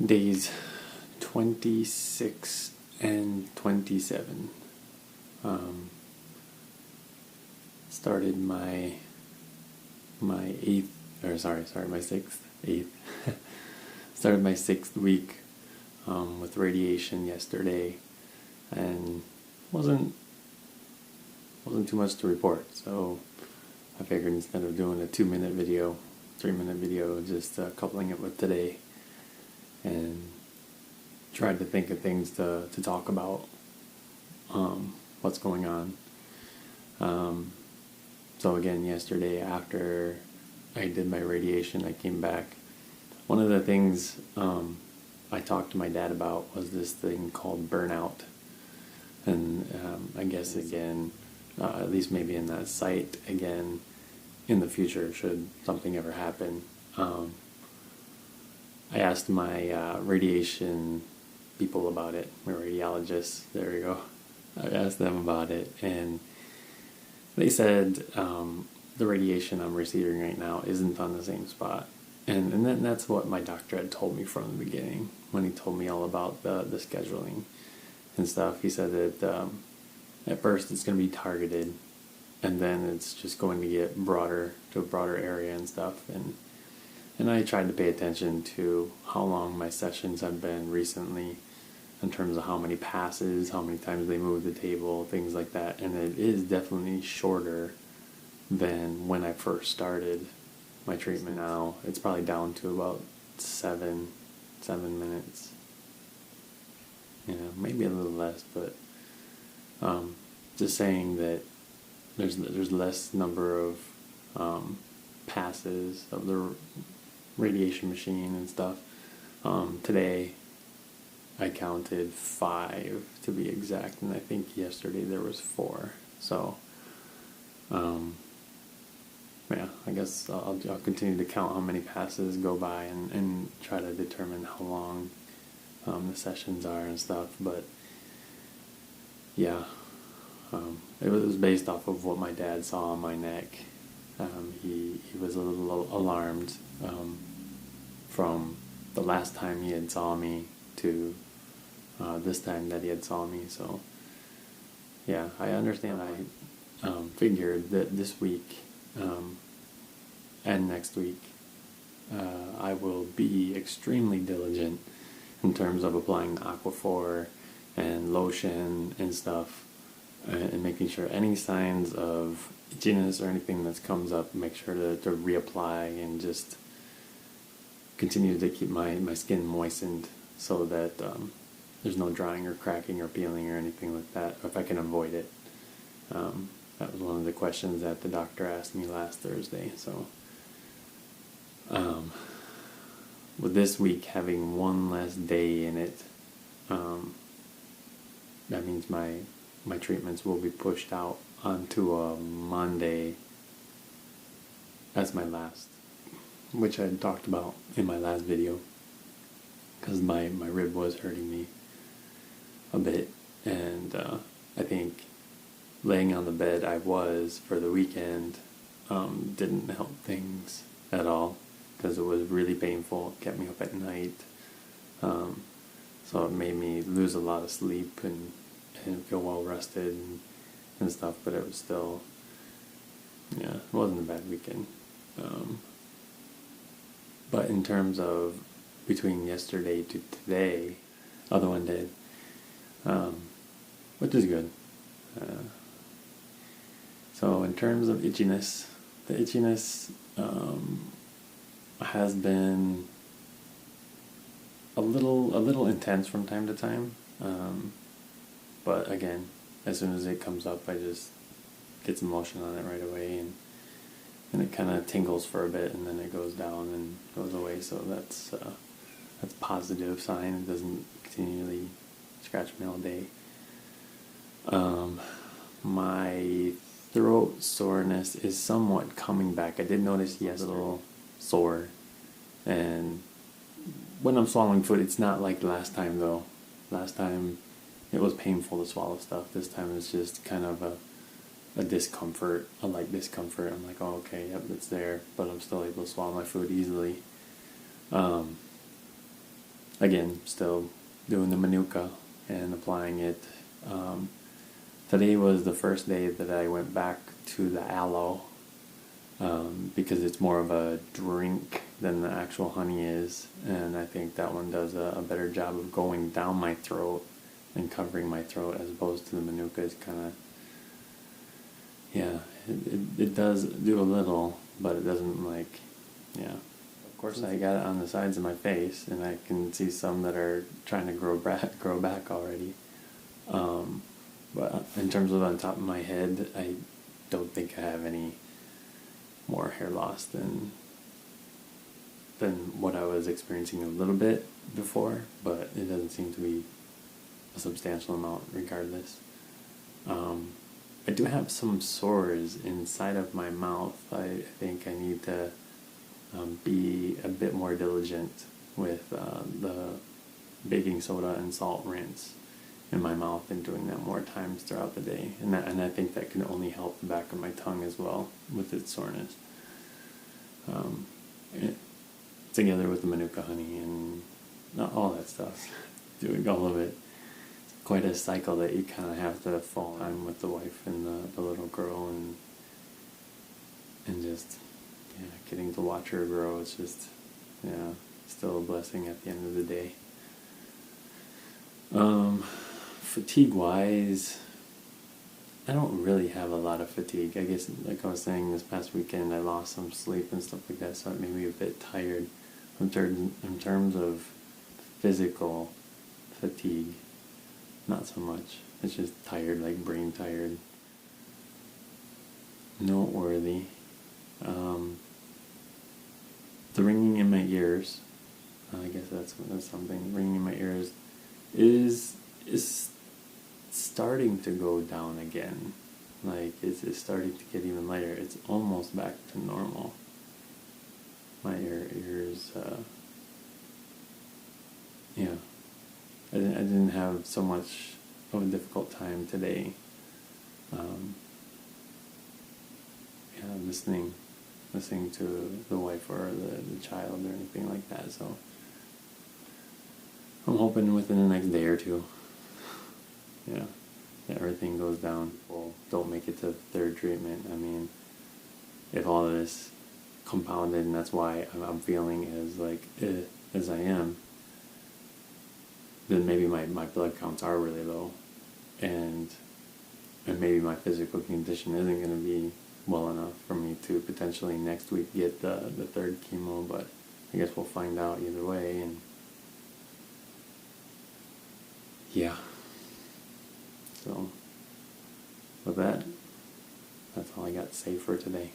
days 26 and 27. Started my sixth started my 6th week with radiation yesterday, and wasn't too much to report. So I figured instead of doing a 2-minute video, 3-minute video, just coupling it with today, and tried to think of things to talk about, what's going on. So again, yesterday after I did my radiation, I came back. One of the things I talked to my dad about was this thing called burnout. And I guess again, at least maybe in that site again, in the future, should something ever happen. I asked my radiation people about it, my radiologists, there we go. I asked them about it, and they said the radiation I'm receiving right now isn't on the same spot. And then that's what my doctor had told me from the beginning, when he told me all about the scheduling and stuff. He said that at first it's going to be targeted, and then it's just going to get broader, to a broader area and stuff. And I tried to pay attention to how long my sessions have been recently, in terms of how many passes, how many times they move the table, things like that. And it is definitely shorter than when I first started my treatment. Now it's probably down to about 7 minutes. Yeah, maybe a little less, but just saying that there's less number of passes of the radiation machine and stuff. Today I counted 5 to be exact, and I think yesterday there was 4. So yeah, I guess I'll continue to count how many passes go by and try to determine how long the sessions are and stuff. But yeah, it was based off of what my dad saw on my neck. He was a little alarmed from the last time he had saw me to this time that he had saw me. So yeah, I understand. I figured that this week and next week I will be extremely diligent in terms of applying the Aquaphor and lotion and stuff, and making sure any signs of itchiness or anything that comes up, make sure to reapply and just continue to keep my skin moistened, so that there's no drying or cracking or peeling or anything like that, if I can avoid it. That was one of the questions that the doctor asked me last Thursday. So with this week having one less day in it, that means my treatments will be pushed out onto a Monday as my last, which I had talked about in my last video, because my rib was hurting me a bit, and I think laying on the bed I was for the weekend didn't help things at all, because it was really painful. It kept me up at night, so it made me lose a lot of sleep and feel well rested and stuff. But it was still, yeah, it wasn't a bad weekend. But in terms of between yesterday to today, other one did, which is good. So in terms of itchiness, the itchiness has been a little intense from time to time. But again, as soon as it comes up, I just get some lotion on it right away, and it kind of tingles for a bit, and then it goes down and goes away. So that's a positive sign. It doesn't continually scratch me all day. My throat soreness is somewhat coming back. I did notice yesterday a little sore, and when I'm swallowing food, it's not like last time though. Last time it was painful to swallow stuff. This time it's just kind of a discomfort, a light discomfort. I'm like, oh, okay, yep, it's there, but I'm still able to swallow my food easily. again, still doing the manuka and applying it. Today was the first day that I went back to the aloe, because it's more of a drink than the actual honey is, and I think that one does a better job of going down my throat and covering my throat, as opposed to the manuka is kind of, yeah, it does do a little, but it doesn't, like, yeah. Of course, I got it on the sides of my face, and I can see some that are trying to grow back already. But in terms of on top of my head, I don't think I have any more hair loss than what I was experiencing a little bit before, but it doesn't seem to be a substantial amount regardless. I do have some sores inside of my mouth. I think I need to be a bit more diligent with the baking soda and salt rinse in my mouth and doing that more times throughout the day. And I think that can only help the back of my tongue as well with its soreness. Together with the manuka honey and all that stuff, doing all of it. Quite a cycle that you kind of have to fall on with the wife and the little girl, and just, yeah, getting to watch her grow. It's just, yeah, still a blessing at the end of the day. Fatigue wise, I don't really have a lot of fatigue. I guess, like I was saying, this past weekend I lost some sleep and stuff like that, so it made me a bit tired. In terms of physical fatigue, not so much. It's just tired, like brain tired. Noteworthy. The ringing in my ears, I guess that's something. Ringing in my ears is starting to go down again. Like, it's starting to get even lighter. It's almost back to normal. My ears, yeah. I didn't have so much of a difficult time today. Yeah, listening to the wife or the child or anything like that. So I'm hoping within the next day or two, yeah, that everything goes down. Well, don't make it to third treatment. I mean, if all of this compounded, and that's why I'm feeling as I am, then maybe my blood counts are really low, and maybe my physical condition isn't going to be well enough for me to potentially next week get the third chemo, but I guess we'll find out either way. And yeah, so with that, that's all I got to say for today.